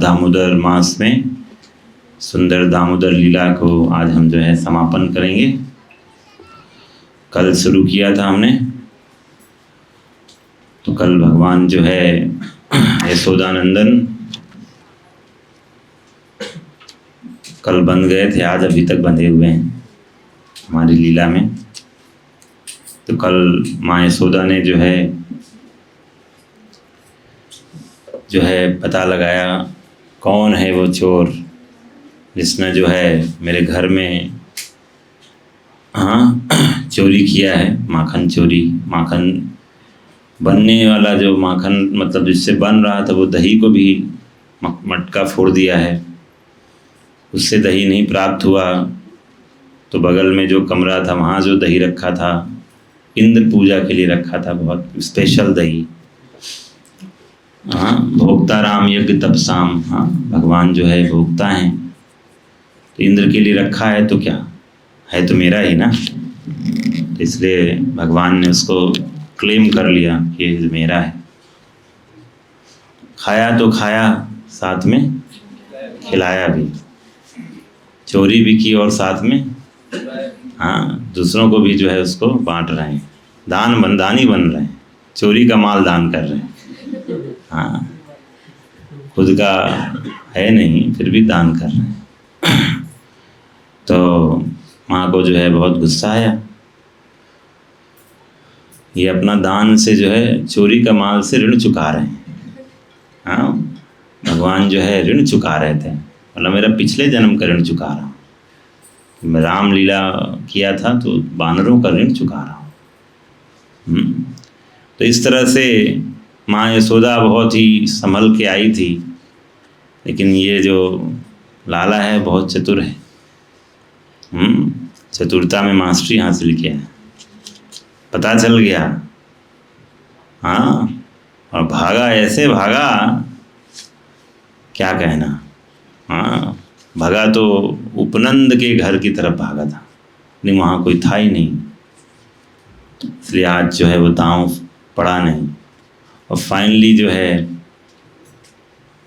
दामोदर मास में सुंदर दामोदर लीला को आज हम जो है समापन करेंगे। कल शुरू किया था हमने, तो कल भगवान जो है यशोदानंदन कल बंध गए थे, आज अभी तक बंधे हुए हैं हमारी लीला में। तो कल माँ यशोदा ने जो है पता लगाया कौन है वो चोर जिसने जो है मेरे घर में चोरी किया है, माखन चोरी। माखन बनने वाला जो माखन मतलब जिससे बन रहा था वो दही को भी मटका फोड़ दिया है, उससे दही नहीं प्राप्त हुआ। तो बगल में जो कमरा था वहाँ जो दही रखा था, इंद्र पूजा के लिए रखा था, बहुत स्पेशल दही। भोक्ता राम यज्ञ तपसाम, भगवान जो है भोक्ता हैं, तो इंद्र के लिए रखा है तो क्या है, तो मेरा ही ना। तो इसलिए भगवान ने उसको क्लेम कर लिया कि ये मेरा है। खाया तो खाया, साथ में खिलाया भी, चोरी भी की और साथ में दूसरों को भी जो है उसको बांट रहे हैं। दानी बन रहे हैं, चोरी का माल दान कर रहे हैं। खुद का है नहीं फिर भी दान कर रहे हैं। तो माँ को जो है बहुत गुस्सा आया, ये अपना दान से जो है चोरी का माल से ऋण चुका रहे हैं। भगवान जो है ऋण चुका रहे थे, मतलब मेरा पिछले जन्म का ऋण चुका रहा हूँ। मैं रामलीला किया था तो वानरों का ऋण चुका रहा हूँ। तो इस तरह से माँ यशोदा बहुत ही संभल के आई थी, लेकिन ये जो लाला है बहुत चतुर है। चतुरता में मास्टरी हासिल किया है, पता चल गया। और भागा, ऐसे भागा क्या कहना। भागा तो उपनंद के घर की तरफ भागा था, लेकिन वहाँ कोई था ही नहीं, इसलिए आज जो है वो दांव पड़ा नहीं। और फाइनली जो है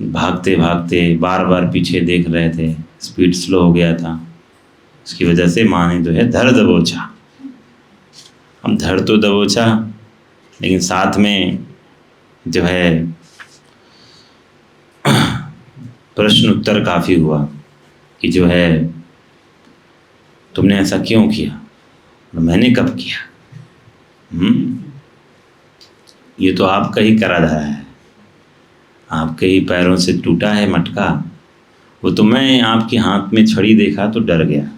भागते भागते बार बार पीछे देख रहे थे, स्पीड स्लो हो गया था, उसकी वजह से माँ ने जो है धर दबोचा। हम धर तो दबोचा, लेकिन साथ में जो है प्रश्न उत्तर काफ़ी हुआ कि जो है तुमने ऐसा क्यों किया, और मैंने कब किया। ये तो आपका ही करा धरा है, आपके ही पैरों से टूटा है मटका। वो तो मैं आपके हाथ में छड़ी देखा तो डर गया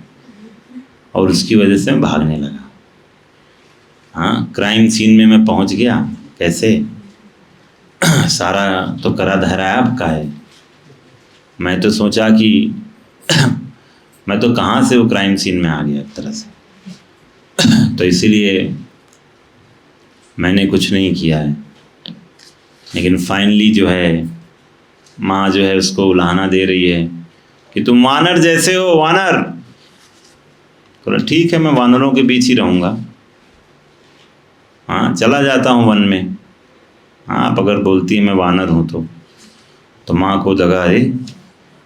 और उसकी वजह से मैं भागने लगा। क्राइम सीन में मैं पहुंच गया कैसे, सारा तो करा धरा आपका है। मैं तो सोचा कि मैं तो कहाँ से वो क्राइम सीन में आ गया एक तरह से। तो इसीलिए मैंने कुछ नहीं किया है। लेकिन फाइनली जो है माँ जो है उसको उलाहना दे रही है कि तुम वानर जैसे हो, वानर। बोला ठीक है, मैं वानरों के बीच ही रहूँगा, चला जाता हूँ वन में। आप अगर बोलती है मैं वानर हूँ तो माँ को लगा अरे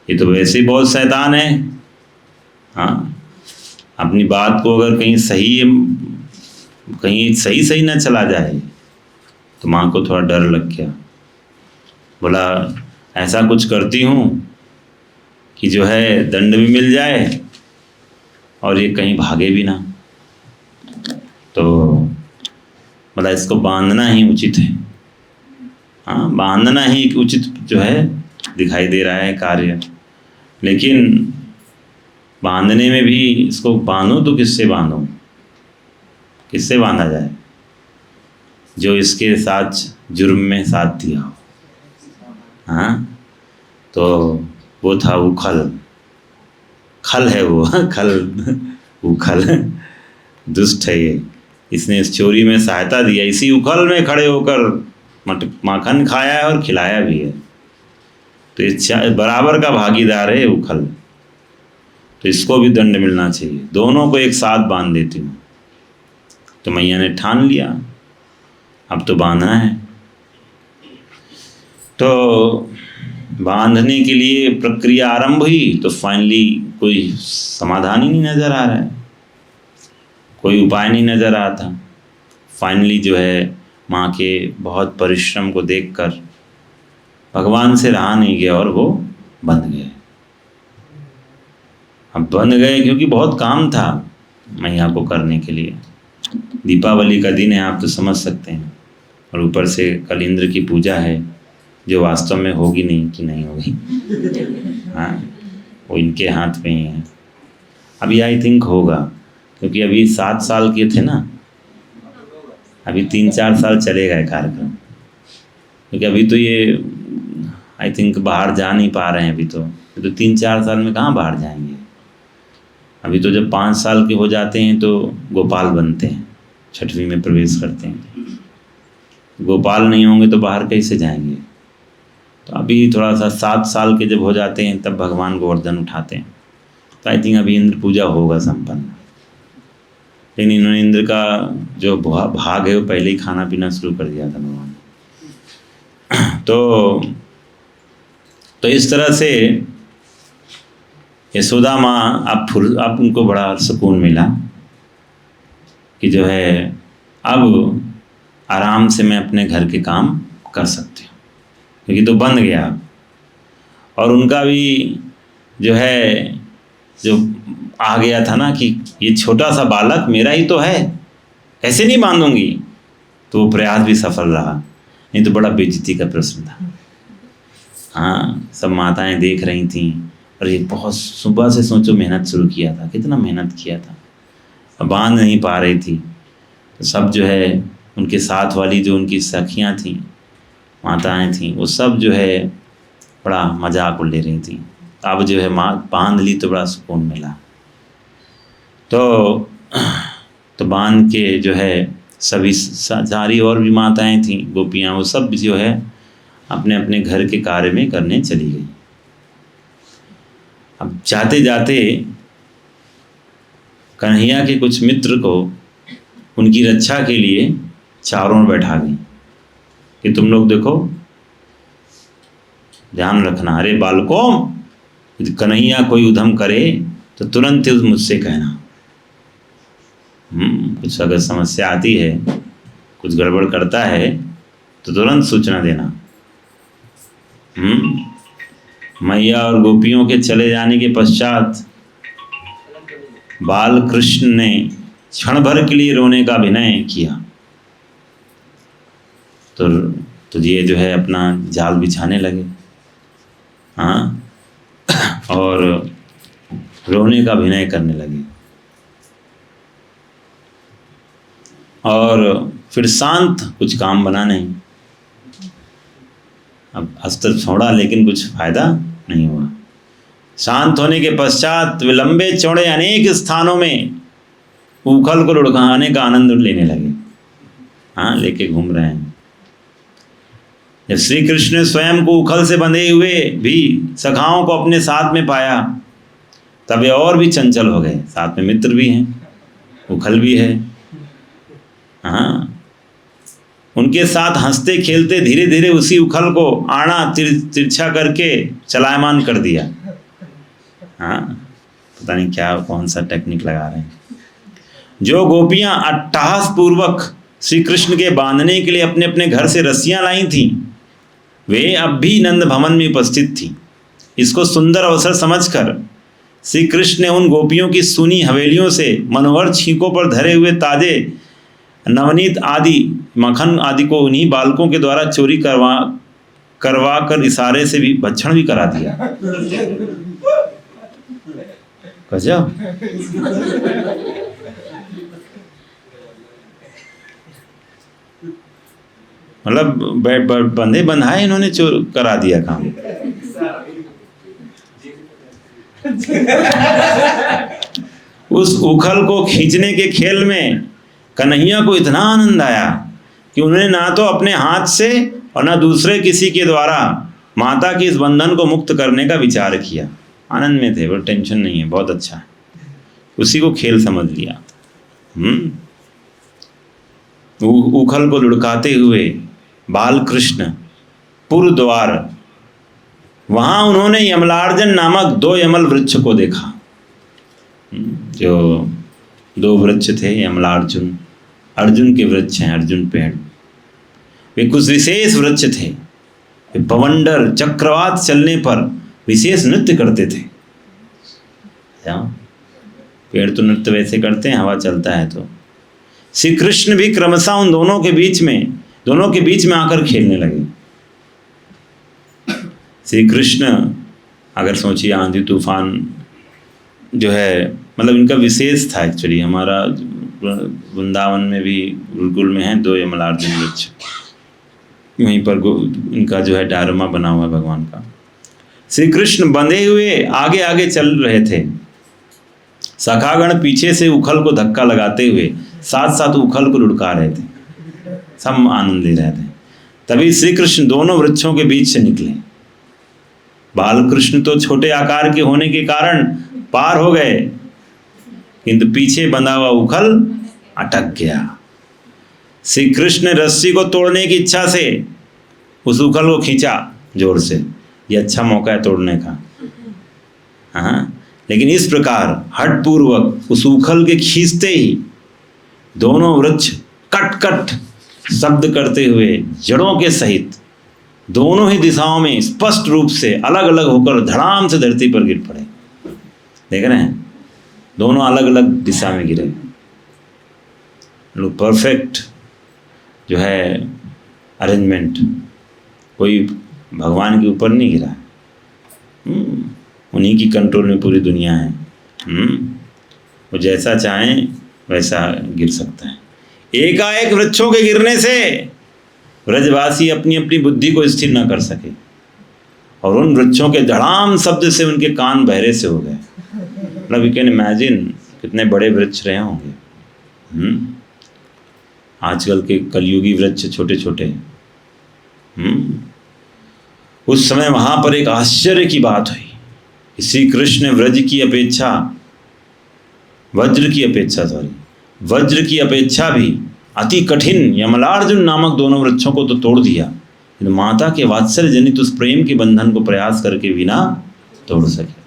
ये तो वैसे ही बहुत शैतान है। अपनी बात को अगर कहीं सही ना चला जाए, तो माँ को थोड़ा डर लग गया। बोला ऐसा कुछ करती हूँ कि जो है दंड भी मिल जाए और ये कहीं भागे भी ना। तो बोला इसको बांधना ही उचित है। बांधना ही उचित जो है दिखाई दे रहा है कार्य, लेकिन बांधने में भी इसको बांधो तो किससे बांधो, किससे बांधा जाए, जो इसके साथ जुर्म में साथ दिया हो। तो वो था उखल, खल है वो, खल उखल दुष्ट है ये। इसने इस चोरी में सहायता दिया, इसी उखल में खड़े होकर माखन खाया है और खिलाया भी है। तो ये बराबर का भागीदार है उखल, तो इसको भी दंड मिलना चाहिए। दोनों को एक साथ बांध देती हूँ। तो मैया ने ठान लिया अब तो बांधना है। तो बांधने के लिए प्रक्रिया आरंभ हुई तो फाइनली कोई समाधान ही नहीं नज़र आ रहा है, कोई उपाय नहीं नज़र आ रहा था। फाइनली जो है माँ के बहुत परिश्रम को देखकर भगवान से रहा नहीं गया और वो बंध गए। अब बंध गए क्योंकि बहुत काम था मैया को करने के लिए। दीपावली का दिन है, आप तो समझ सकते हैं, और ऊपर से कल इंद्र की पूजा है जो वास्तव में होगी नहीं कि नहीं होगी। हाँ, वो इनके हाथ में ही है। अभी आई थिंक होगा, क्योंकि अभी 7 साल के थे ना, अभी 3-4 साल चलेगा ये कार्यक्रम, क्योंकि अभी तो ये आई थिंक बाहर जा नहीं पा रहे हैं। अभी तो 3-4 साल में कहाँ बाहर जाएंगे। अभी तो जब 5 साल के हो जाते हैं तो गोपाल बनते हैं, 6वीं में प्रवेश करते हैं। गोपाल नहीं होंगे तो बाहर कैसे जाएंगे। तो अभी थोड़ा सा 7 साल के जब हो जाते हैं तब भगवान गोवर्धन उठाते हैं। तो आई थिंक अभी इंद्र पूजा होगा संपन्न। लेकिन इन्होंने इंद्र का जो भाग है वो पहले ही खाना पीना शुरू कर दिया था भगवान। तो इस तरह से यशोदा माँ अब उनको बड़ा सुकून मिला कि जो है अब आराम से मैं अपने घर के काम कर सकती हूँ, क्योंकि तो बंद गया। और उनका भी जो है जो आ गया था ना कि ये छोटा सा बालक मेरा ही तो है, कैसे नहीं बांधूंगी। तो वो प्रयास भी सफल रहा, नहीं तो बड़ा बेइज्जती का प्रश्न था। हाँ, सब माताएं देख रही थीं और ये बहुत सुबह से सोचो मेहनत शुरू किया था, कितना मेहनत किया था, अब बांध नहीं पा रही थी। तो सब जो है उनके साथ वाली जो उनकी सखियाँ थीं, माताएं थीं, वो सब जो है बड़ा मजाक ले रही थी। अब जो है माँ बांध ली तो बड़ा सुकून मिला। तो बांध के जो है सभी सारी और भी माताएं थीं, गोपियाँ, वो सब जो है अपने अपने घर के कार्य में करने चली गई। अब जाते जाते कन्हैया के कुछ मित्र को उनकी रक्षा के लिए चारों ओर बैठा गई कि तुम लोग देखो, ध्यान रखना, अरे बालकों, यदि कन्हैया कोई उधम करे तो तुरंत मुझसे कहना। कुछ अगर समस्या आती है, कुछ गड़बड़ करता है तो तुरंत सूचना देना। मैया और गोपियों के चले जाने के पश्चात बाल कृष्ण ने क्षण भर के लिए रोने का अभिनय किया। तो ये जो है अपना जाल बिछाने लगे, हाँ, और रोने का अभिनय करने लगे। और फिर शांत, कुछ काम बना नहीं। अब अस्त्र छोड़ा लेकिन कुछ फायदा नहीं हुआ। शांत होने के पश्चात वे लंबे चौड़े अनेक स्थानों में उखल को लुढ़काने का आनंद लेने लगे। हाँ, लेके घूम रहे हैं। जब श्री कृष्ण ने स्वयं को उखल से बंधे हुए भी सखाओं को अपने साथ में पाया तब वे और भी चंचल हो गए। साथ में मित्र भी हैं, उखल भी है। हाँ, उनके साथ हंसते खेलते धीरे धीरे उसी उखल को आड़ा तिरछा करके चलायमान कर दिया। हाँ, पता नहीं क्या कौन सा टेक्निक लगा रहे हैं। जो गोपियां अट्टहास पूर्वक श्री कृष्ण के बांधने के लिए अपने अपने घर से रस्सियां लाई थीं, वे अब भी नंद भवन में उपस्थित थीं। इसको सुंदर अवसर समझकर श्री कृष्ण ने उन गोपियों की सुनी हवेलियों से मनोहर छींकों पर धरे हुए ताजे नवनीत आदि मक्खन आदि को उन्हीं बालकों के द्वारा चोरी करवा कर इशारे से भी भक्षण भी करा दिया। गजब। मतलब बंधे बंधाए इन्होंने चोर करा दिया काम। उस उखल को खींचने के खेल में कन्हैया को इतना आनंद आया कि उन्होंने ना तो अपने हाथ से और ना दूसरे किसी के द्वारा माता के इस बंधन को मुक्त करने का विचार किया। आनंद में थे वो, टेंशन नहीं है, बहुत अच्छा है, उसी को खेल समझ लिया। उखल को लुढ़काते हुए बाल कृष्ण पूर्व द्वार वहाँ उन्होंने यमलार्जन नामक 2 यमल वृक्ष को देखा। जो 2 वृक्ष थे यमलार्जुन, अर्जुन के वृक्ष हैं, अर्जुन पेड़। वे कुछ विशेष वृक्ष थे, वे बवंडर चक्रवात चलने पर विशेष नृत्य करते थे। पेड़ तो नृत्य वैसे करते हैं, हवा चलता है तो। श्री कृष्ण भी क्रमशः उन दोनों के बीच में आकर खेलने लगे। श्री कृष्ण, अगर सोचिए आंधी तूफान जो है, मतलब इनका विशेष था एक्चुअली। हमारा वृंदावन में भी गुरुकुल में है 2 यमलार्जुन वृक्ष, वहीं पर इनका जो है डारमा बना हुआ है भगवान का। श्री कृष्ण बंधे हुए आगे आगे चल रहे थे, सखागण पीछे से उखल को धक्का लगाते हुए साथ साथ उखल को लुढ़का रहे थे, सब आनंद ले रहे थे। तभी श्री कृष्ण दोनों वृक्षों के बीच से निकले। बालकृष्ण तो छोटे आकार के होने के कारण पार हो गए, किंतु पीछे बंधा हुआ उखल अटक गया। श्री कृष्ण ने रस्सी को तोड़ने की इच्छा से उस उखल को खींचा जोर से, ये अच्छा मौका है तोड़ने का। हाँ, लेकिन इस प्रकार हठपूर्वक उस उखल के खींचते ही दोनों वृक्ष कट कट शब्द करते हुए जड़ों के सहित दोनों ही दिशाओं में स्पष्ट रूप से अलग अलग होकर धड़ाम से धरती पर गिर पड़े। देख रहे हैं, दोनों अलग अलग दिशा में गिरे। परफेक्ट जो है अरेंजमेंट, कोई भगवान के ऊपर नहीं गिरा, उन्हीं की कंट्रोल में पूरी दुनिया है। वो जैसा चाहें वैसा गिर सकता है। एकाएक वृक्षों के गिरने से ब्रजवासी अपनी अपनी बुद्धि को स्थिर न कर सके और उन वृक्षों के धड़ाम शब्द से उनके कान बहरे से हो गए। मतलब यू कैन इमेजिन कितने बड़े वृक्ष रहे होंगे। आजकल के कलयुगी वृक्ष छोटे छोटे। उस समय वहाँ पर एक आश्चर्य की बात हुई। श्री कृष्ण ने वज्र की अपेक्षा भी अति कठिन यमलार्जुन नामक दोनों वृक्षों को तो तोड़ दिया, लेकिन माता के वात्सल्य जनित उस प्रेम के बंधन को प्रयास करके भी ना तोड़ सके।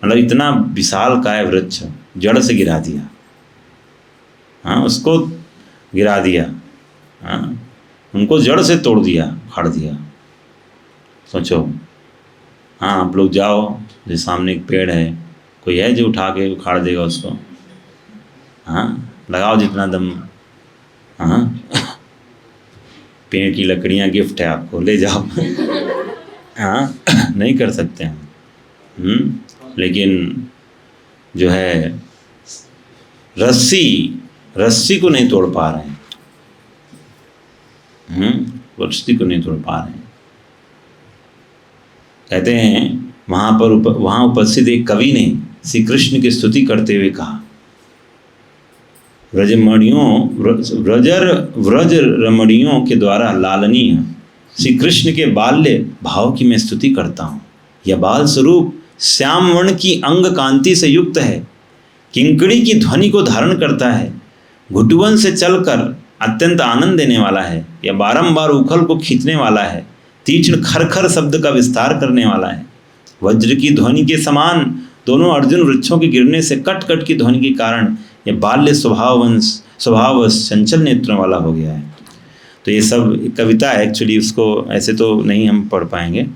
मतलब इतना विशाल काय वृक्ष जड़ से गिरा दिया। हाँ, उसको गिरा दिया। हाँ, उनको जड़ से तोड़ दिया, उखाड़ दिया। सोचो, हाँ आप लोग जाओ, जो सामने एक पेड़ है, कोई है जो उठा के उखाड़ देगा उसको? हाँ, लगाओ जितना दम। हाँ, पेड़ की लकड़ियाँ गिफ्ट है आपको, ले जाओ। हाँ, नहीं कर सकते हम। लेकिन जो है रस्सी को नहीं तोड़ पा रहे हैं। रस्सी को नहीं तोड़ पा रहे हैं। कहते हैं वहाँ उपस्थित एक कवि ने श्री कृष्ण की स्तुति करते हुए कहा, व्रज रमणियों के द्वारा लालनीय श्री कृष्ण के बाल्य भाव की मैं स्तुति करता हूँ। यह बाल स्वरूप श्याम वर्ण की अंग कांति से युक्त है, किंकड़ी की ध्वनि को धारण करता है, घुटुवन से चलकर अत्यंत आनंद देने वाला है, यह बारंबार उखल को खींचने वाला है, तीक्ष्ण खरखर शब्द का विस्तार करने वाला है। वज्र की ध्वनि के समान दोनों अर्जुन वृक्षों के गिरने से कट कट की ध्वनि के कारण यह बाल्य स्वभाववश चंचल नेत्रों वाला हो गया है। तो ये सब कविता है एक्चुअली, उसको ऐसे तो नहीं हम पढ़ पाएंगे,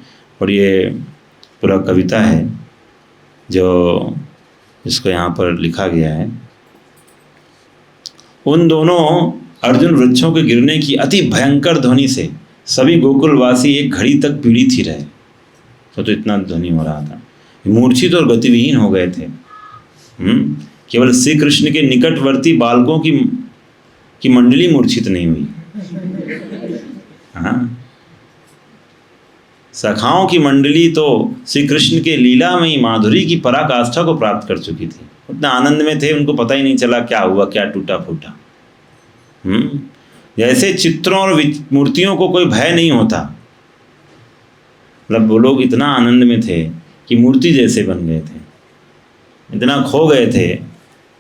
और ये पूरा कविता है जो इसको यहाँ पर लिखा गया है। उन दोनों अर्जुन वृक्षों के गिरने की अति भयंकर ध्वनि से सभी गोकुलवासी एक घड़ी तक पीड़ित ही रहे। तो इतना ध्वनि हो रहा था, मूर्छित और गतिविहीन हो गए थे। केवल श्री कृष्ण के निकटवर्ती बालकों की मंडली मूर्छित नहीं हुई। हाँ, सखाओं की मंडली तो श्री कृष्ण के लीलामयी माधुरी की पराकाष्ठा को प्राप्त कर चुकी थी। उतना आनंद में थे, उनको पता ही नहीं चला क्या हुआ, क्या टूटा फूटा। जैसे चित्रों और मूर्तियों को कोई भय नहीं होता, मतलब वो लोग इतना आनंद में थे कि मूर्ति जैसे बन गए थे, इतना खो गए थे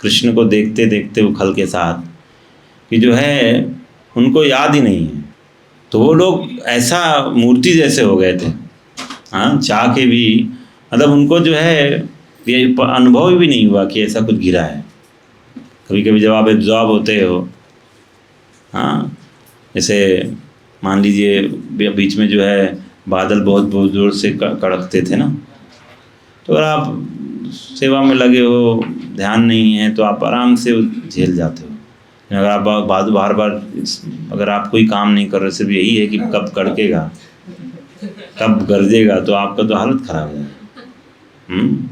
कृष्ण को देखते देखते उखल के साथ कि जो है उनको याद ही नहीं है। तो वो लोग ऐसा मूर्ति जैसे हो गए थे। हाँ, चाह के भी मतलब उनको जो है ये अनुभव भी नहीं हुआ कि ऐसा कुछ गिरा है। कभी कभी जब आप एब्जॉर्ब होते हो, हाँ, जैसे मान लीजिए बीच में जो है बादल बहुत बहुत ज़ोर से कड़कते थे ना, तो अगर आप सेवा में लगे हो, ध्यान नहीं है, तो आप आराम से झेल जाते हो। अगर आप बार बार अगर आप कोई काम नहीं कर रहे, सिर्फ यही है कि कब कड़केगा, कब गरजेगा, तो आपका तो हालत ख़राब हो जाएगी।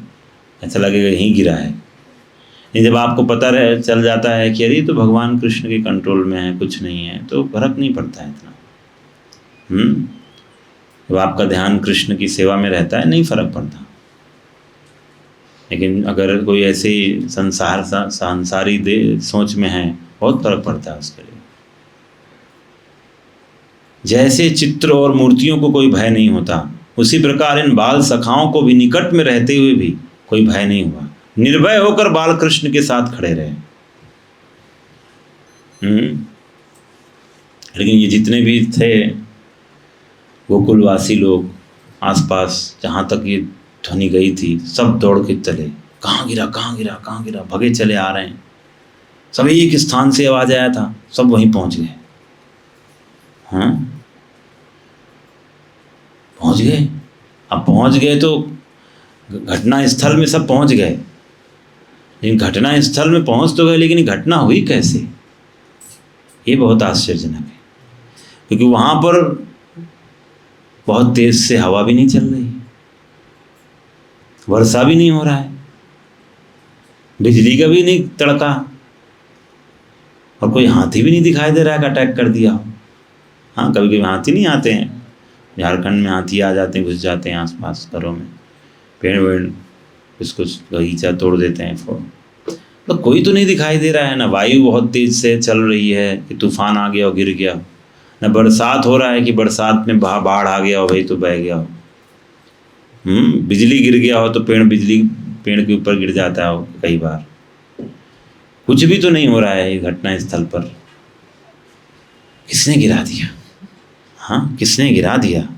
ऐसा लगेगा यहीं गिरा है। नहीं, जब आपको पता रहे चल जाता है कि अरे तो भगवान कृष्ण के कंट्रोल में है, कुछ नहीं है, तो फर्क नहीं पड़ता है इतना। जब आपका ध्यान कृष्ण की सेवा में रहता है, नहीं फर्क पड़ता। लेकिन अगर कोई ऐसे ही सांसारी सोच में है, बहुत फर्क पड़ता है उसके लिए। जैसे चित्र और मूर्तियों को कोई भय नहीं होता, उसी प्रकार इन बाल सखाओं को भी निकट में रहते हुए भी कोई भय नहीं हुआ। निर्भय होकर बाल कृष्ण के साथ खड़े रहे। लेकिन ये जितने भी थे गोकुलवासी लोग, आसपास जहाँ तक ये ध्वनि गई थी, सब दौड़ के चले। कहाँ गिरा, कहाँ गिरा, कहाँ गिरा, भगे चले आ रहे हैं। सब एक स्थान से आवाज आया था, सब वहीं पहुंच गए। हाँ, पहुंच गए। अब पहुंच गए तो घटना स्थल में सब पहुंच गए, लेकिन घटना स्थल में पहुंच तो गए, लेकिन घटना हुई कैसे, ये बहुत आश्चर्यजनक है। क्योंकि वहां पर बहुत तेज से हवा भी नहीं चल रही, वर्षा भी नहीं हो रहा है, बिजली का भी नहीं तड़का, और कोई हाथी भी नहीं दिखाई दे रहा है कि अटैक कर दिया हो। हाँ, कभी कभी हाथी नहीं आते हैं, झारखंड में हाथी आ जाते हैं, घुस जाते हैं आसपास घरों में, पेड़ वेड़ कुछ बगीचा तोड़ देते हैं। तो कोई तो नहीं दिखाई दे रहा है ना। वायु बहुत तेज से चल रही है कि तूफान आ गया और गिर गया, ना बरसात हो रहा है कि बरसात में बाढ़ आ गया हो भाई तो बह गया हो। बिजली गिर गया हो तो पेड़ के ऊपर गिर जाता हो कई बार। कुछ भी तो नहीं हो रहा है ये घटना स्थल पर। किसने गिरा दिया? हाँ, किसने गिरा दिया?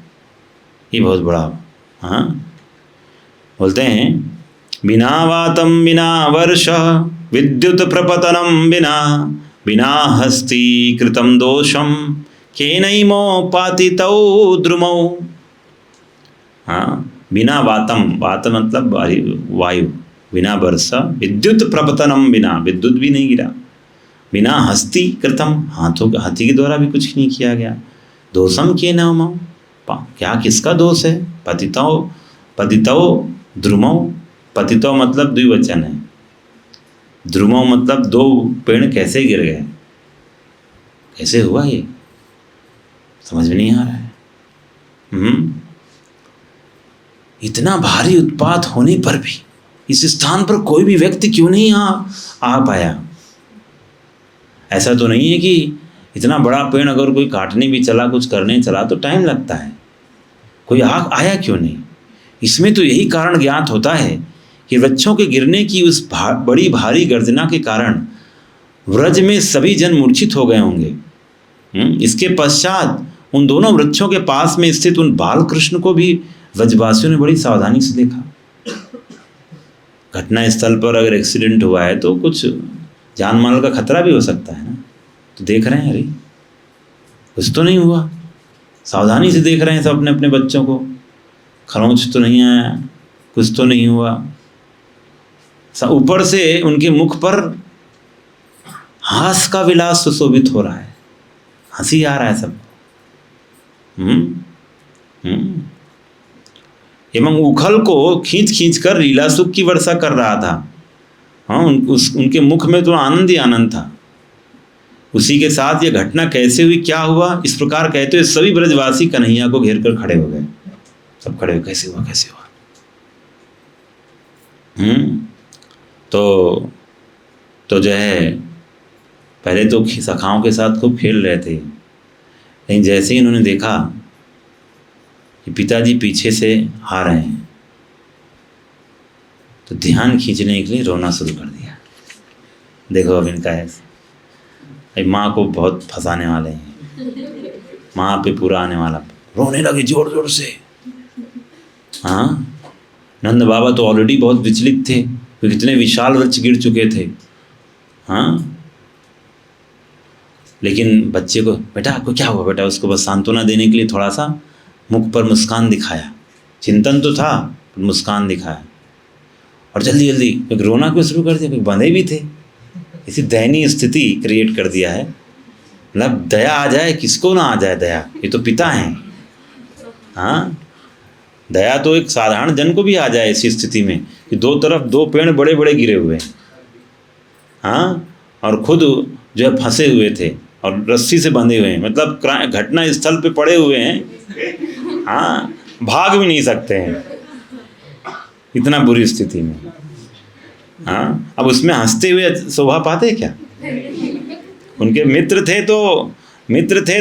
ये बहुत बड़ा। हाँ, बोलते हैं बिना वातम बिना वर्ष विद्युत प्रपतनम बिना हस्ती कृतम दोषम केनैमो पातितौ द्रुमौ। हाँ, बिना वातम, वात मतलब वायु, बिना वर्षा, विद्युत प्रपतनम, बिना विद्युत भी नहीं गिरा, बिना हस्ती कृतम, हाथी के द्वारा भी कुछ नहीं किया गया, दोषम केनैमो, क्या किसका दोष है? पतितौ द्रुमौ, पतितौ मतलब द्विवचन है, द्रुमौ मतलब दो पेड़ कैसे गिर गए, कैसे हुआ ये समझ में नहीं आ रहा है। इतना भारी उत्पात होने पर भी इस स्थान पर कोई भी व्यक्ति क्यों नहीं आ पाया? ऐसा तो नहीं है कि इतना बड़ा पेड़ अगर कोई काटने भी चला, कुछ करने चला तो टाइम लगता है, कोई आया क्यों नहीं? इसमें तो यही कारण ज्ञात होता है कि वृक्षों के गिरने की उस बड़ी भारी गर्जना के कारण व्रज में सभी जन मूर्छित हो गए होंगे। इसके पश्चात उन दोनों वृक्षों के पास में स्थित उन बाल कृष्ण को भी व्रजवासियों ने बड़ी सावधानी से देखा। घटना स्थल पर अगर एक्सीडेंट हुआ है तो कुछ जान माल का खतरा भी हो सकता है ना, तो देख रहे हैं अरे कुछ तो नहीं हुआ, सावधानी से देख रहे हैं सब अपने अपने बच्चों को, खरोंच तो नहीं आया, कुछ तो नहीं हुआ। ऊपर से उनके मुख पर हास का विलास सुशोभित हो रहा है, हंसी आ रहा है सबको। एवं उखल को खींच खींच कर लीला सुख की वर्षा कर रहा था। हाँ, उनके मुख में तो आनंद ही आनंद था। उसी के साथ ये घटना कैसे हुई, क्या हुआ, इस प्रकार कहते हुए सभी ब्रजवासी कन्हैया को घेर कर खड़े हो गए। सब खड़े हो, कैसे हुआ कैसे हुआ। तो जो है पहले तो सखाओं के साथ खूब खेल रहे थे, लेकिन जैसे ही इन्होंने देखा कि पिताजी पीछे से आ रहे हैं तो ध्यान खींचने के लिए रोना शुरू कर दिया। देखो अब इनका है, माँ को बहुत फंसाने वाले हैं, माँ पे पूरा आने वाला। रोने लगे जोर जोर से, हाँ, नंद बाबा तो ऑलरेडी बहुत विचलित थे, क्योंकि इतने विशाल वृक्ष गिर चुके थे। हाँ, लेकिन बच्चे को, बेटा आपको क्या हुआ बेटा, उसको बस सांत्वना देने के लिए थोड़ा सा मुख पर मुस्कान दिखाया। चिंतन तो था, मुस्कान दिखाया, और जल्दी जल्दी क्योंकि रोना क्यों शुरू कर दिया, क्योंकि बंधे भी थे। इसी दयनीय स्थिति क्रिएट कर दिया है। मतलब दया आ जाए, किसको ना आ जाए दया, ये तो पिता हैं। हाँ, दया तो एक साधारण जन को भी आ जाए ऐसी स्थिति में कि दो तरफ दो पेड़ बड़े बड़े गिरे हुए हैं, हाँ, और खुद जो है फंसे हुए थे और रस्सी से बंधे हुए हैं, मतलब घटना स्थल पे पड़े हुए हैं। हाँ, भाग भी नहीं सकते हैं, इतना बुरी स्थिति में। हाँ, अब उसमें हंसते हुए शोभा पाते क्या? उनके मित्र थे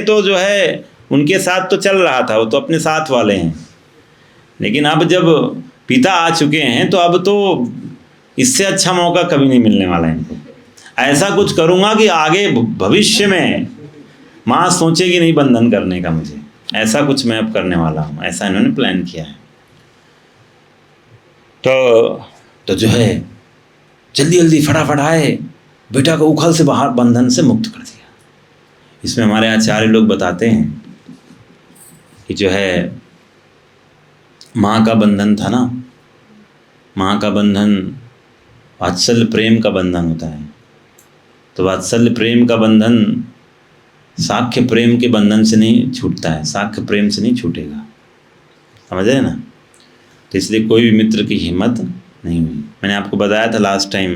तो जो है उनके साथ तो चल रहा था, वो तो अपने साथ वाले हैं। लेकिन अब जब पिता आ चुके हैं तो अब तो इससे अच्छा मौका कभी नहीं मिलने वाला है इनको। ऐसा कुछ करूँगा कि आगे भविष्य में माँ सोचेगी नहीं बंधन करने का मुझे, ऐसा कुछ मैं अब करने वाला हूँ, ऐसा इन्होंने प्लान किया है। तो जो है जल्दी जल्दी फटाफट आए, बेटा को उखल से बाहर बंधन से मुक्त कर दिया। इसमें हमारे आचार्य लोग बताते हैं कि जो है माँ का बंधन था ना, माँ का बंधन वात्सल्य प्रेम का बंधन होता है। तो वात्सल्य प्रेम का बंधन साख्य प्रेम के बंधन से नहीं छूटता है, साख्य प्रेम से नहीं छूटेगा, समझ रहे ना। तो इसलिए कोई भी मित्र की हिम्मत नहीं हुई। मैंने आपको बताया था लास्ट टाइम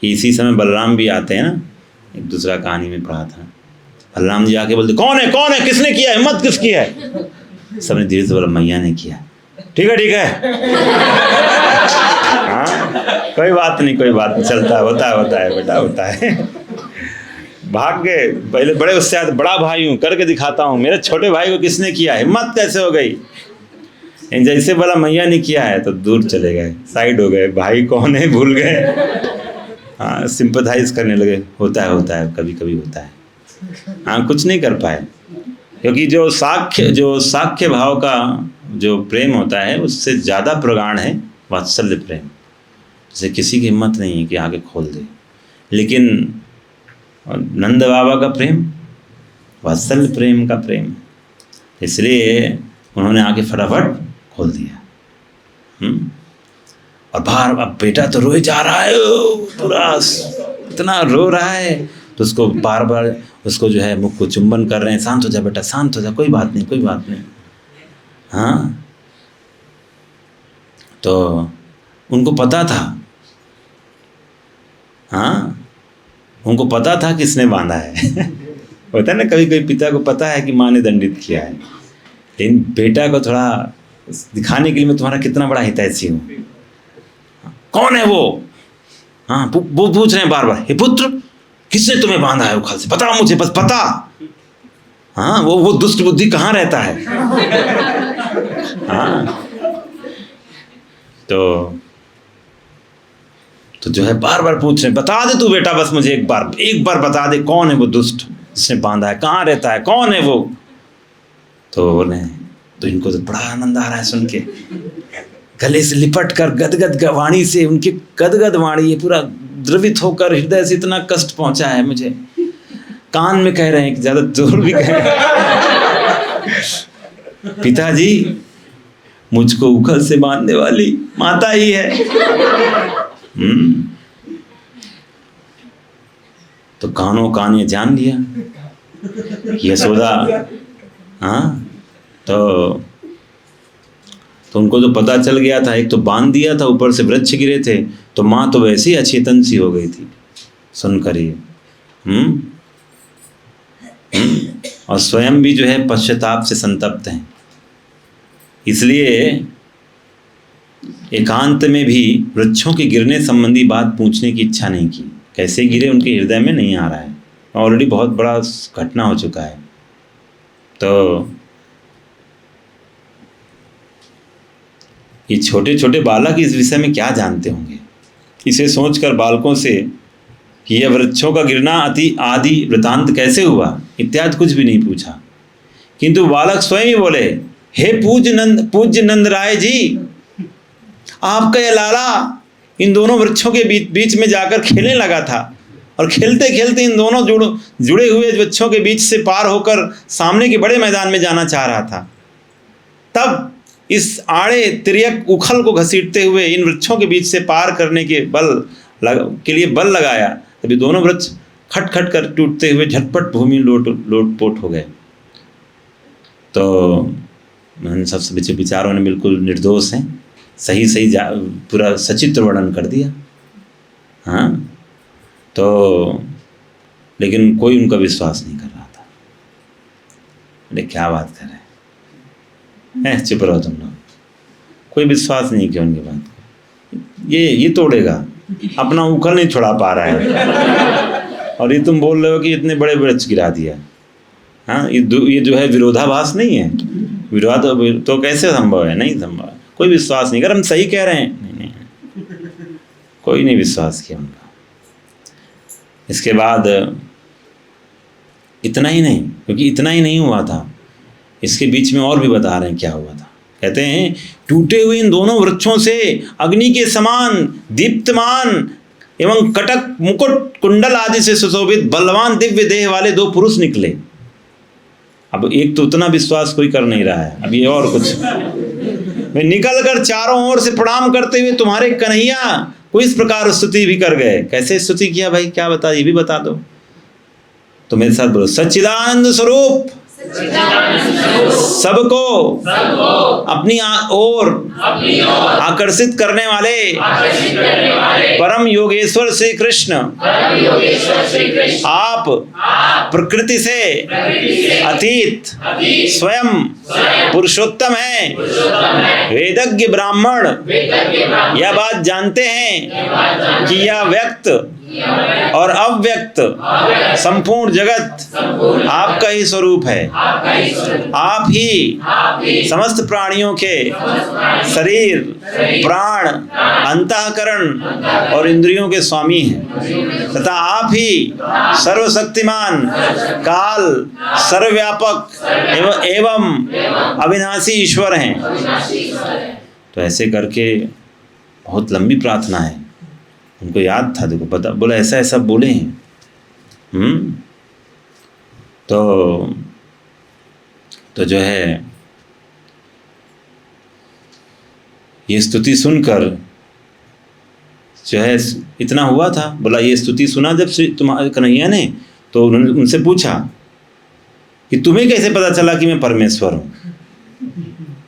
कि इसी समय बलराम भी आते हैं ना, एक दूसरा कहानी में पढ़ा था। बलराम जी आके बोलते कौन है, किसने किया, हिम्मत किसकी है? सबने धीरे से बोला मैया ने किया। ठीक है हाँ, कोई बात नहीं चलता है, होता है बेटा, होता है। भाग गए, पहले बड़े उत्साह, बड़ा भाई हूँ, करके दिखाता हूँ, मेरे छोटे भाई को किसने किया, हिम्मत कैसे हो गई? जैसे बोला मैया ने किया है तो दूर चले गए, साइड हो गए, भाई कौन है भूल गए। हाँ, सिंपथाइज करने लगे। होता है, कभी कभी होता है। हाँ, कुछ नहीं कर पाए, क्योंकि जो साख्य भाव का जो प्रेम होता है उससे ज़्यादा प्रगाढ़ है वात्सल्य प्रेम। जैसे किसी की हिम्मत नहीं है कि आगे खोल दे, लेकिन नंद बाबा का प्रेम वात्सल्य प्रेम का प्रेम, इसलिए उन्होंने आके फटाफट खोल दिया। और बाहर अब बेटा तो रोए जा रहा है, पूरा इतना रो रहा है, तो उसको बार बार उसको जो है मुख को चुंबन कर रहे हैं, शांत हो जा बेटा, शांत हो जा, कोई बात नहीं। हाँ, तो उनको पता था, हाँ, उनको पता था किसने बांधा है। होता है ना, कभी कभी पिता को पता है कि माँ ने दंडित किया है, लेकिन बेटा को थोड़ा दिखाने के लिए मैं तुम्हारा कितना बड़ा हितैषी हूँ। कौन है वो? हाँ, वो पूछ रहे हैं बार बार, हे पुत्र किसने तुम्हें बांधा है उखल से, बताओ मुझे, बस बता। हाँ, वो दुष्ट बुद्धि कहाँ रहता है? हाँ, तो जो है बार बार पूछ रहे हैं, बता दे तू बेटा, बस मुझे एक बार बता दे, कौन है वो दुष्ट जिसने बांधा है, कहाँ रहता है, कौन है वो? तो इनको तो बड़ा आनंद आ रहा है सुन के, गले से लिपट कर गदगद वाणी से, उनकी गदगद वाणी ये पूरा द्रवित होकर हृदय से इतना कष्ट पहुंचा है मुझे। कान में कह रहे हैं कि ज्यादा दूर भी कह रहे हैं, पिताजी मुझको उखल से बांधने वाली माता ही है। तो कानों कान ये जान लिया यशोदा। हाँ, तो उनको तो पता चल गया था, एक तो बांध दिया था, ऊपर से वृक्ष गिरे थे, तो माँ तो वैसे ही अचेतन सी हो गई थी सुनकर ये। और स्वयं भी जो है पश्चाताप से संतप्त हैं, इसलिए एकांत में भी वृक्षों के गिरने संबंधी बात पूछने की इच्छा नहीं की। कैसे गिरे उनके हृदय में नहीं आ रहा है, ऑलरेडी बहुत बड़ा घटना हो चुका है। तो ये छोटे छोटे बालक इस विषय में क्या जानते होंगे? इसे सोचकर बालकों से कि यह वृक्षों का गिरना अति आदि वृतांत कैसे हुआ इत्यादि कुछ भी नहीं पूछा, किंतु बालक स्वयं ही बोले हे पूज्य नंद राय जी, आपका ये लाला इन दोनों वृक्षों के बीच में जाकर खेलने लगा था, और खेलते खेलते इन दोनों जुड़े हुए वृक्षों के बीच से पार होकर सामने के बड़े मैदान में जाना चाह रहा था। तब इस आड़े तिर्यक उखल को घसीटते हुए इन वृक्षों के बीच से पार करने के लिए बल लगाया। तभी दोनों वृक्ष खट खट कर टूटते हुए झटपट भूमि लोटपोट हो गए। तो उन सब विचारों ने बिल्कुल निर्दोष हैं, सही पूरा सचित्र वर्णन कर दिया। हाँ, तो लेकिन कोई उनका विश्वास नहीं कर रहा था। अरे क्या बात कर रहे हैं, चुप रहो तुम लोग, कोई विश्वास नहीं किया उनकी बात को। ये तोड़ेगा, अपना उखल नहीं छुड़ा पा रहा है, और ये तुम बोल रहे हो कि इतने बड़े वृक्ष गिरा दिया। हाँ, ये जो है विरोधाभास नहीं है, विरोध तो कैसे संभव है? नहीं संभव है। कोई विश्वास नहीं कर, हम सही कह रहे हैं, नहीं, कोई नहीं विश्वास किया उनका। इसके बाद इतना ही नहीं, क्योंकि इतना ही नहीं हुआ था, इसके बीच में और भी बता रहे हैं क्या हुआ था। कहते हैं, टूटे हुए इन दोनों वृक्षों से अग्नि के समान दीप्तमान एवं कटक मुकुट कुंडल आदि से सुशोभित बलवान दिव्य देह वाले दो पुरुष निकले। अब एक तो उतना विश्वास कोई कर नहीं रहा है, अब ये और कुछ। वे निकल कर चारों ओर से प्रणाम करते हुए तुम्हारे कन्हैया को इस प्रकार स्तुति भी कर गए। कैसे स्तुति किया भाई, क्या बता, ये भी बता दो। तो मेरे साथ बोलो, सच्चिदानंद स्वरूप सबको अपनी ओर आकर्षित करने वाले परम योगेश्वर श्री कृष्ण, आप प्रकृति से अतीत स्वयं पुरुषोत्तम हैं, वेदज्ञ ब्राह्मण यह बात जानते हैं कि यह व्यक्त और अव्यक्त संपूर्ण जगत आपका ही स्वरूप है। आप ही समस्त प्राणियों के शरीर, प्राण, अंतःकरण और इंद्रियों के स्वामी हैं, तथा आप ही सर्वशक्तिमान, काल, सर्वव्यापक एवं अविनाशी ईश्वर हैं। तो ऐसे करके बहुत लंबी प्रार्थना है, उनको याद था, देखो पता, बोला ऐसा ऐसा बोले हैं। तो जो है ये स्तुति सुनकर जो है इतना हुआ था। बोला ये स्तुति सुना जब तुम्हारे कन्हैया ने, तो उन्होंने उनसे पूछा कि तुम्हें कैसे पता चला कि मैं परमेश्वर हूँ।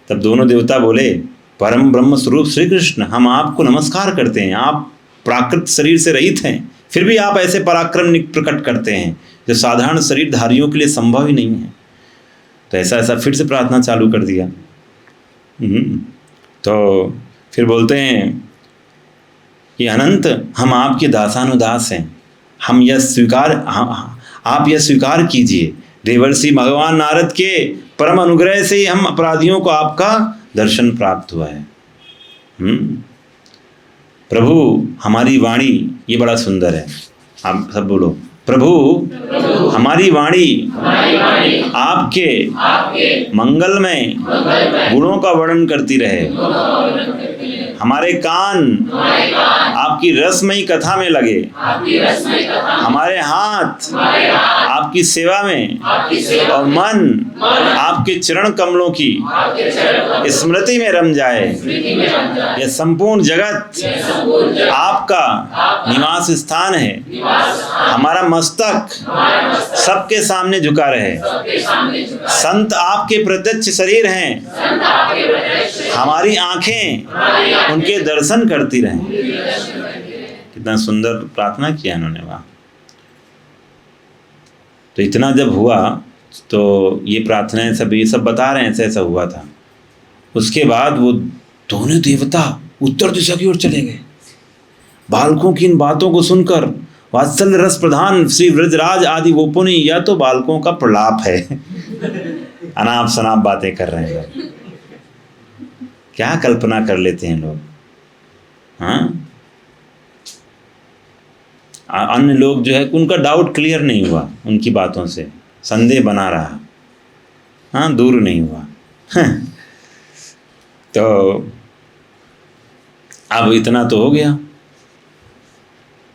तब दोनों देवता बोले, परम ब्रह्म स्वरूप श्री कृष्ण, हम आपको नमस्कार करते हैं। आप प्राकृत शरीर से रहित हैं, फिर भी आप ऐसे पराक्रम प्रकट करते हैं जो साधारण शरीरधारियों के लिए संभव ही नहीं है। तो ऐसा फिर से प्रार्थना चालू कर दिया। तो फिर बोलते हैं कि अनंत, हम आपके दासानुदास हैं, आप यह स्वीकार कीजिए। देवर्षि भगवान नारद के परम अनुग्रह से ही हम अपराधियों को आपका दर्शन प्राप्त हुआ है। प्रभु हमारी वाणी, ये बड़ा सुंदर है, आप सब बोलो, प्रभु हमारी वाणी आपके मंगलमय गुणों का वर्णन करती रहे। हमारे कान आपकी रसमयी कथा में लगे। हमारे हाथ आपकी सेवा में, और मन आपके चरण कमलों की स्मृति में रम जाए। यह संपूर्ण जगत आपका निवास स्थान है। हमारा मस्तक सबके सामने झुका रहे। संत आपके प्रत्यक्ष शरीर हैं, हमारी आंखें उनके दर्शन करती रहें। कितना सुंदर प्रार्थना किया इन्होंने वहाँ। तो इतना जब हुआ तो ये प्रार्थनाएं सब ये सब बता रहे हैं ऐसा ऐसा हुआ था। उसके बाद वो दोनों देवता उत्तर दिशा की ओर चले गए। बालकों की इन बातों को सुनकर वात्सल्य रस प्रधान श्री व्रजराज आदि गोपों ने, या तो बालकों का प्रलाप है, अनाप शनाप बातें कर रहे हैं लोग, क्या कल्पना कर लेते हैं लोग। हाँ, अन्य लोग जो है उनका डाउट क्लियर नहीं हुआ, उनकी बातों से संदेह बना रहा, हाँ, दूर नहीं हुआ। तो अब इतना तो हो गया।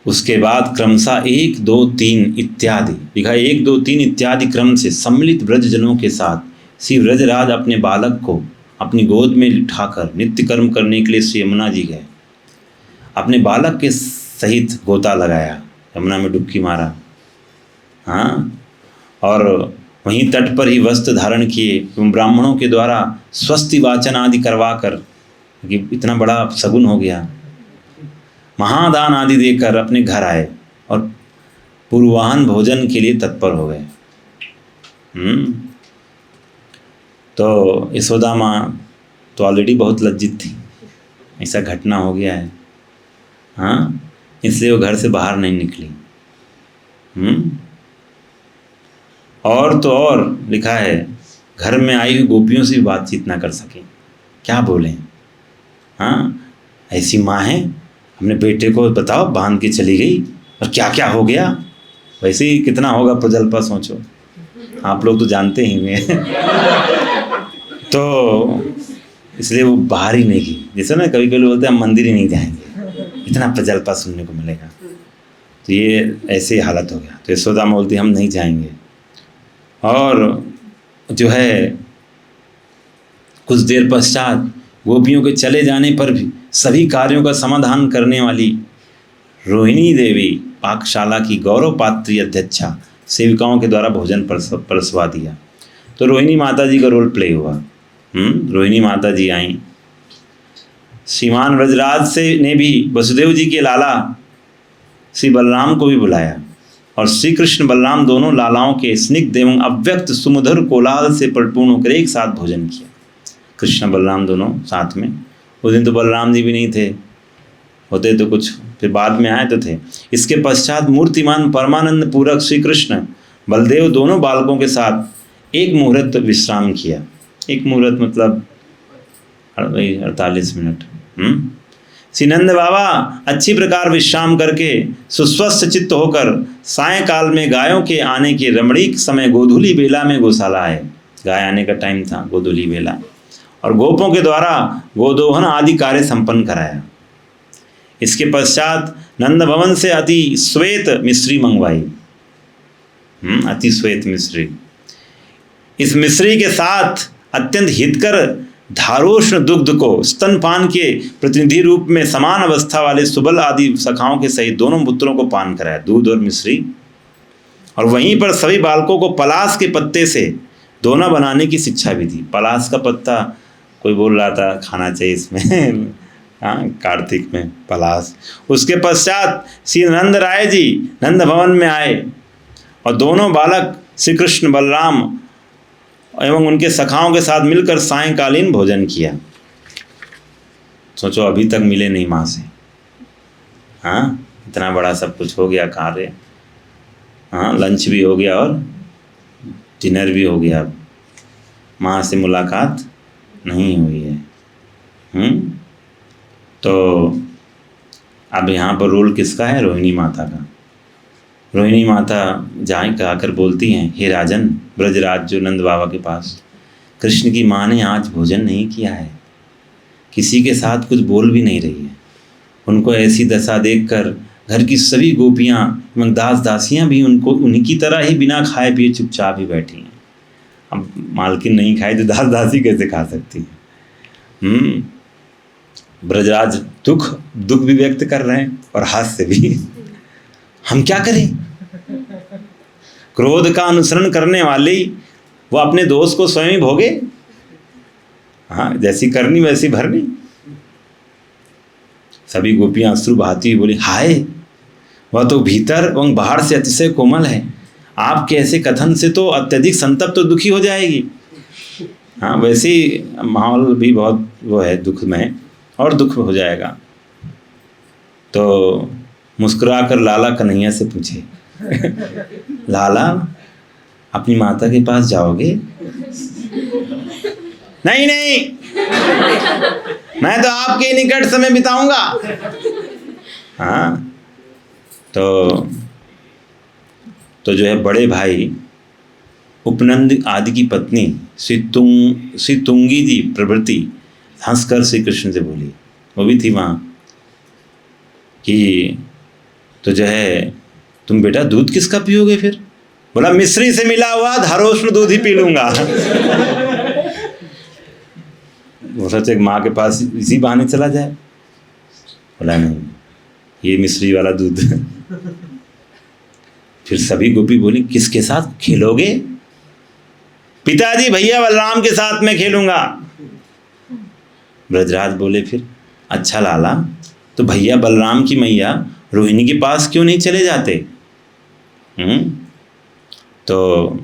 उसके बाद क्रमशः 1 2 3 इत्यादि लिखा, 1 2 3 इत्यादि क्रम से सम्मिलित ब्रजजनों के साथ श्री ब्रजराज अपने बालक को अपनी गोद में उठाकर नित्य कर्म करने के लिए श्री यमुना जी गए। अपने बालक के सहित गोता लगाया, यमुना में डुबकी मारा, हाँ, और वहीं तट पर ही वस्त्र धारण किए एवं ब्राह्मणों के द्वारा स्वस्ति वाचन आदि करवा कर, कि इतना बड़ा सगुन हो गया, महादान आदि देकर अपने घर आए और पूर्वाह्न भोजन के लिए तत्पर हो गए। तो यशोदा माँ तो ऑलरेडी बहुत लज्जित थी, ऐसा घटना हो गया है, हाँ, इसलिए वो घर से बाहर नहीं निकली। और तो और लिखा है, घर में आई हुई गोपियों से भी बातचीत ना कर सके, क्या बोलें, हाँ, ऐसी माँ है, अपने बेटे को बताओ बांध के चली गई और क्या क्या हो गया। वैसे ही कितना होगा प्रजल्पा, सोचो, आप लोग तो जानते ही हैं। तो इसलिए वो बाहर ही नहीं गई। जैसे ना कभी कभी बोलते हैं हम मंदिर ही नहीं जाएंगे, इतना प्रजल्पा सुनने को मिलेगा। तो ये ऐसे ही हालत हो गया। तो यशोदा माँ बोलती हम नहीं जाएंगे। और जो है कुछ देर पश्चात गोपियों के चले जाने पर भी सभी कार्यों का समाधान करने वाली रोहिणी देवी पाकशाला की गौरव पात्री अध्यक्षा सेविकाओं के द्वारा भोजन परसवा दिया। तो रोहिणी माता जी का रोल प्ले हुआ। रोहिणी माता जी आई। श्रीमान ब्रजराज से ने भी वसुदेव जी के लाला श्री बलराम को भी बुलाया और श्री कृष्ण बलराम दोनों लालाओं के स्निग्ध एवं अव्यक्त सुमधुर कोलाहल से परिपूर्ण होकर एक साथ भोजन किया। कृष्ण बलराम दोनों साथ में। उस दिन तो बलराम जी भी नहीं थे, होते तो कुछ फिर बाद में आए तो थे। इसके पश्चात मूर्तिमान परमानंद पूरक श्री कृष्ण बलदेव दोनों बालकों के साथ एक मुहूर्त विश्राम किया। एक मुहूर्त मतलब 48 मिनट। श्री नंद बाबा अच्छी प्रकार विश्राम करके सुस्वस्थ चित्त होकर सायंकाल में गायों के आने के रमणीक समय गोधूली बेला में गौशाला आए। गाय आने का टाइम था, गोधूली बेला, और गोपों के द्वारा गोदोहन आदि कार्य संपन्न कराया। इसके पश्चात नंद भवन से अति श्वेत मिश्री मंगवाई। अति श्वेत मिश्री। इस मिश्री के साथ अत्यंत हितकर धारोष्ण दुग्ध को स्तनपान के प्रतिनिधि रूप में समान अवस्था वाले सुबल आदि सखाओं के सहित दोनों पुत्रों को पान कराया, दूध और मिश्री। और वहीं पर सभी बालकों को पलास के पत्ते से दोना बनाने की शिक्षा भी दी। पलास का पत्ता कोई बोल रहा था खाना चाहिए इसमें हाँ, कार्तिक में पलास। उसके पश्चात श्री नंद राय जी नंद भवन में आए और दोनों बालक श्री कृष्ण बलराम एवं उनके सखाओं के साथ मिलकर सायंकालीन भोजन किया। सोचो अभी तक मिले नहीं माँ से, हाँ, इतना बड़ा सब कुछ हो गया कार्य, हाँ, लंच भी हो गया और डिनर भी हो गया, माँ से मुलाकात नहीं हुई है। तो अब यहाँ पर रोल किसका है? रोहिणी माता का। रोहिणी माता जाकर बोलती हैं, हे राजन, ब्रजराज जो नंद बाबा के पास, कृष्ण की माँ ने आज भोजन नहीं किया है, किसी के साथ कुछ बोल भी नहीं रही है। उनको ऐसी दशा देखकर घर की सभी गोपियाँ एवं दास दासियाँ भी उनको उन्हीं की तरह ही बिना खाए पिए चुपचाप ही बैठी हैं। अब मालकिन नहीं खाए तो दास दासी कैसे खा सकती है? ब्रजराज दुख भी व्यक्त कर रहे हैं और हास्य भी। हम क्या करें? क्रोध का अनुसरण करने वाले वो अपने दोष को स्वयं ही भोगे। हाँ, जैसी करनी वैसी भरनी। सभी गोपियां अश्रु बहाती हुई बोली, हाय, वह तो भीतर एवं बाहर से अतिशय कोमल है, आपके ऐसे कथन से तो अत्यधिक संतप्त तो दुखी हो जाएगी। हाँ, वैसे ही माहौल भी बहुत वो है दुखमय, और दुख हो जाएगा। तो मुस्कुराकर लाला कन्हैया से पूछे, लाला, अपनी माता के पास जाओगे? नहीं नहीं, मैं तो आपके निकट समय बिताऊंगा। हाँ, तो जो है बड़े भाई उपनंद आदि की पत्नी श्री तुंगी जी प्रभृति हंसकर श्री कृष्ण से बोली, वो भी थी वहाँ, कि तो जो है तुम बेटा दूध किसका पियोगे फिर? बोला मिश्री से मिला हुआ धारोष्ण दूध ही पी लूंगा। वो सोचे माँ के पास इसी बहाने चला जाए। बोला नहीं, ये मिश्री वाला दूध। फिर सभी गोपी बोली किसके साथ खेलोगे? पिताजी भैया बलराम के साथ में खेलूंगा। ब्रजराज बोले फिर अच्छा लाला, तो भैया बलराम की मैया रोहिणी के पास क्यों नहीं चले जाते? तो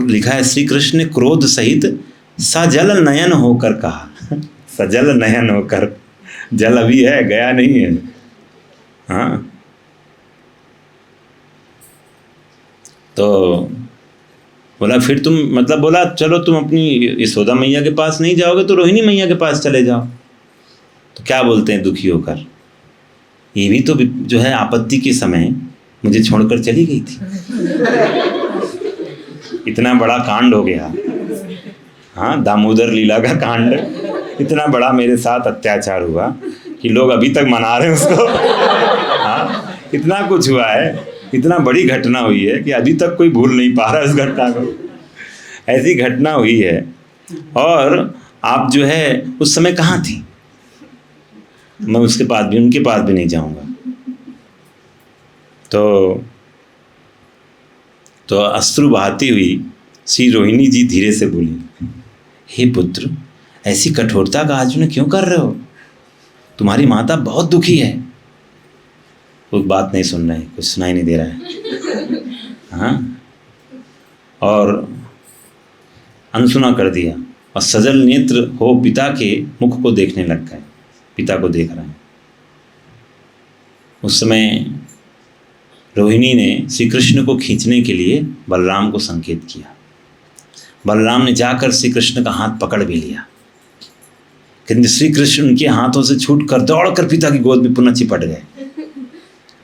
लिखा है श्री कृष्ण ने क्रोध सहित सजल नयन होकर कहा। सजल नयन होकर, जल अभी है, गया नहीं है। हाँ, तो बोला फिर तुम, मतलब बोला चलो तुम अपनी यशोदा मैया के पास नहीं जाओगे तो रोहिणी मैया के पास चले जाओ। तो क्या बोलते हैं दुखी होकर, ये भी तो जो है आपत्ति के समय मुझे छोड़कर चली गई थी। इतना बड़ा कांड हो गया, हाँ, दामोदर लीला का कांड, इतना बड़ा मेरे साथ अत्याचार हुआ कि लोग अभी तक मना रहे हैं उसको। हाँ, इतना कुछ हुआ है, इतना बड़ी घटना हुई है कि अभी तक कोई भूल नहीं पा रहा इस घटना को। ऐसी घटना हुई है। और आप जो है उस समय कहाँ थी? मैं उसके पास भी, उनके पास भी नहीं जाऊंगा। तो अश्रु बहाती हुई श्री रोहिणी जी धीरे से बोली, हे पुत्र, ऐसी कठोरता का आचरण क्यों कर रहे हो? तुम्हारी माता बहुत दुखी है। कोई बात नहीं सुन रहे, कुछ सुनाई नहीं दे रहा है। हाँ, और अनसुना कर दिया और सजल नेत्र हो पिता के मुख को देखने लग गए। पिता को देख रहे हैं। उस समय रोहिणी ने श्री कृष्ण को खींचने के लिए बलराम को संकेत किया। बलराम ने जाकर श्री कृष्ण का हाथ पकड़ भी लिया, किंतु श्री कृष्ण उनके हाथों से छूटकर दौड़कर पिता की गोद में पुनः चिपट गए।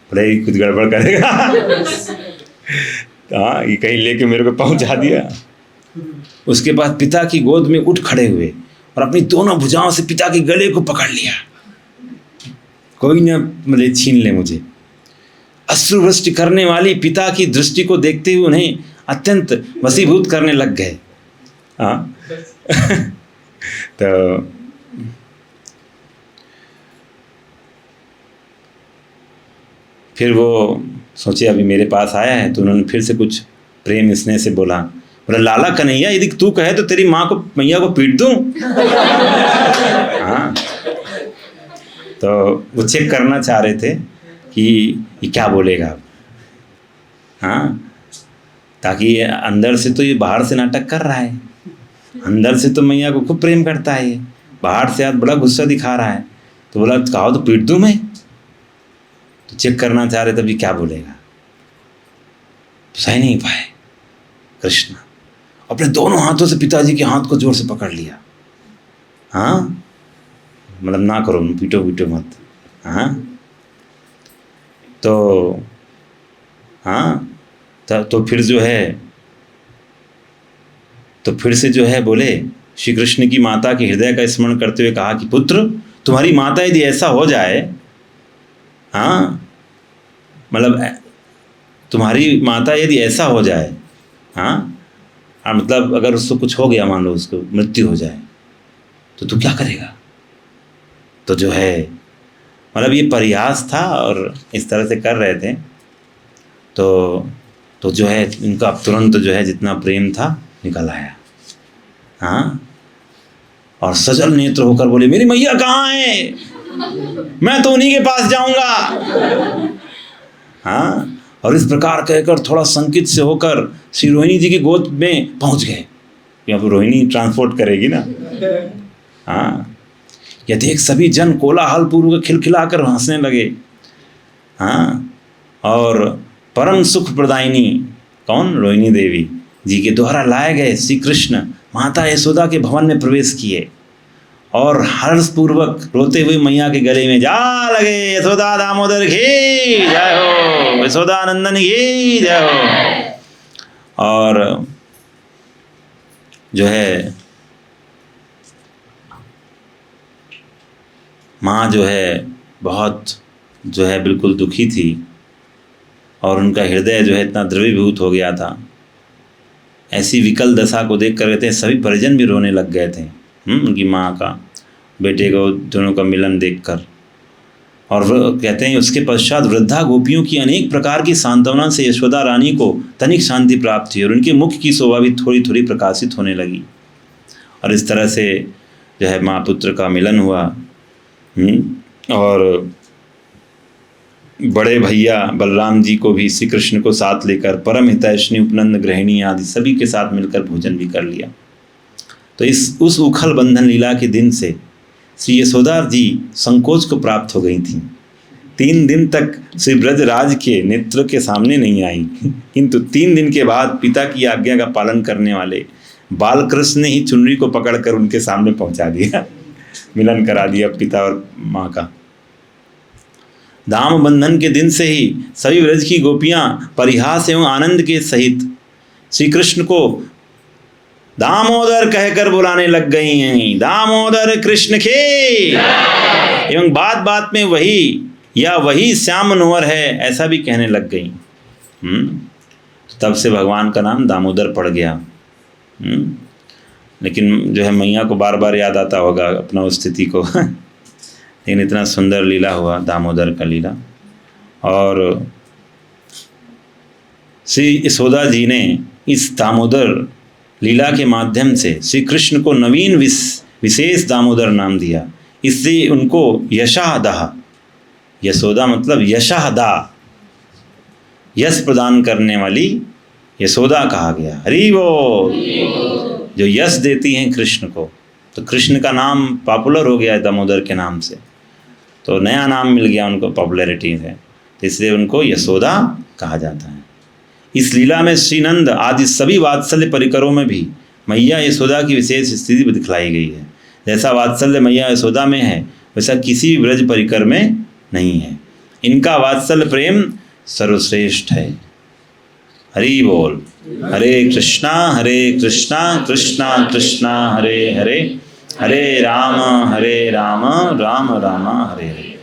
बोले कुछ गड़बड़ करेगा। हाँ, ये कहीं लेके मेरे को पहुंचा दिया। उसके बाद पिता की गोद में उठ खड़े हुए और अपनी दोनों भुजाओं से पिता के गले को पकड़ लिया। कोई न मतलब छीन ले मुझे। अश्रुवृष्टि करने वाली पिता की दृष्टि को देखते हुए उन्हें अत्यंत वशीभूत करने लग गए। हाँ। तो फिर वो सोचे अभी मेरे पास आया है, तो उन्होंने फिर से कुछ प्रेम स्नेह से बोला, लाला कन्हैया, यदि तू कहे तो तेरी माँ को, मैया को पीट दूं। हाँ, तो वो चेक करना चाह रहे थे कि ये क्या बोलेगा। हाँ, ताकि अंदर से तो ये बाहर से नाटक कर रहा है, अंदर से तो मैया को खूब प्रेम करता है, ये बाहर से आज बड़ा गुस्सा दिखा रहा है। तो बोला कहो तो पीट दूं मैं। तो चेक करना चाह रहे तभी क्या बोलेगा। तो सही नहीं पाए। कृष्ण अपने दोनों हाथों से पिताजी के हाथ को जोर से पकड़ लिया। हाँ, मतलब ना करो, पीटो पीटो मत। हाँ, तो हाँ, तो फिर जो है, तो फिर से जो है बोले, श्री कृष्ण की माता के हृदय का स्मरण करते हुए कहा कि पुत्र, तुम्हारी माता यदि ऐसा हो जाए, हाँ, मतलब तुम्हारी माता यदि ऐसा हो जाए, हाँ, मतलब अगर उसको कुछ हो गया, मान लो उसको मृत्यु हो जाए, तो तू क्या करेगा? तो जो है मतलब ये प्रयास था और इस तरह से कर रहे थे। तो जो है इनका तुरंत जो है जितना प्रेम था निकल आया। हाँ, और सजल नेत्र होकर बोले, मेरी मैया कहाँ है? मैं तो उन्हीं के पास जाऊंगा। हाँ, और इस प्रकार कहकर थोड़ा संकित से होकर श्री रोहिणी जी की गोद में पहुंच गए। यहाँ पर रोहिणी ट्रांसपोर्ट करेगी ना। हाँ, यह देख सभी जन कोलाहल पूर्वक खिलखिलाकर हंसने लगे। हाँ, और परम सुख प्रदायिनी कौन? रोहिणी देवी जी के द्वारा लाए गए श्री कृष्ण माता यशोदा के भवन में प्रवेश किए और हर्ष पूर्वक रोते हुए मैया के गले में जा लगे। यशोदा दामोदर की जय हो, यशोदा नंदन की जय हो। और जो है माँ जो है बहुत जो है बिल्कुल दुखी थी और उनका हृदय जो है इतना द्रवीभूत हो गया था। ऐसी विकल दशा को देख कर कहते हैं सभी परिजन भी रोने लग गए थे उनकी माँ का, बेटे को दोनों का मिलन देखकर। और कहते हैं उसके पश्चात वृद्धा गोपियों की अनेक प्रकार की सांत्वना से यशोदा रानी को तनिक शांति प्राप्त हुई और उनके मुख की शोभा भी थोड़ी थोड़ी प्रकाशित होने लगी। और इस तरह से जो है माँ पुत्र का मिलन हुआ। और बड़े भैया बलराम जी को भी श्री कृष्ण को साथ लेकर परम हितैषणी उपनंद गृहिणी आदि सभी के साथ मिलकर भोजन भी कर लिया। तो उस उखल बंधन लीला के दिन से श्री यशोदा जी संकोच को प्राप्त हो गई थी। 3 दिन तक श्री ब्रजराज के नेत्र के सामने नहीं आई, किंतु 3 दिन के बाद पिता की आज्ञा का पालन करने वाले बालकृष्ण ने ही चुनरी को पकड़कर उनके सामने पहुंचा दिया, मिलन करा दिया पिता और माँ का। दाम बंधन के दिन से ही सभी ब्रज की गोपियाँ परिहास एवं आनंद के सहित श्री कृष्ण को दामोदर कहकर बुलाने लग गई हैं, दामोदर कृष्ण के। एवं बात बात में वही श्याम मनोहर है ऐसा भी कहने लग गई। तब से भगवान का नाम दामोदर पड़ गया। लेकिन जो है मैया को बार बार याद आता होगा अपना उस स्थिति को लेकिन इतना सुंदर लीला हुआ दामोदर का लीला। और श्री यशोदा जी ने इस दामोदर लीला के माध्यम से श्री कृष्ण को नवीन विशेष दामोदर नाम दिया। इससे उनको यशादा, यशोदा मतलब यशादा, यश प्रदान करने वाली यशोदा कहा गया। हरि बोल। जो यश देती हैं कृष्ण को, तो कृष्ण का नाम पॉपुलर हो गया है दामोदर के नाम से, तो नया नाम मिल गया उनको पॉपुलैरिटी है, तो इसलिए उनको यशोदा कहा जाता है। इस लीला में श्रीनंद आदि सभी वात्सल्य परिकरों में भी मैया यशोदा की विशेष स्थिति दिखलाई गई है। जैसा वात्सल्य मैया यशोदा में है वैसा किसी भी ब्रज परिकर में नहीं है। इनका वात्सल्य प्रेम सर्वश्रेष्ठ है। हरि बोल। हरे कृष्णा कृष्णा कृष्णा हरे हरे, हरे राम राम राम हरे हरे।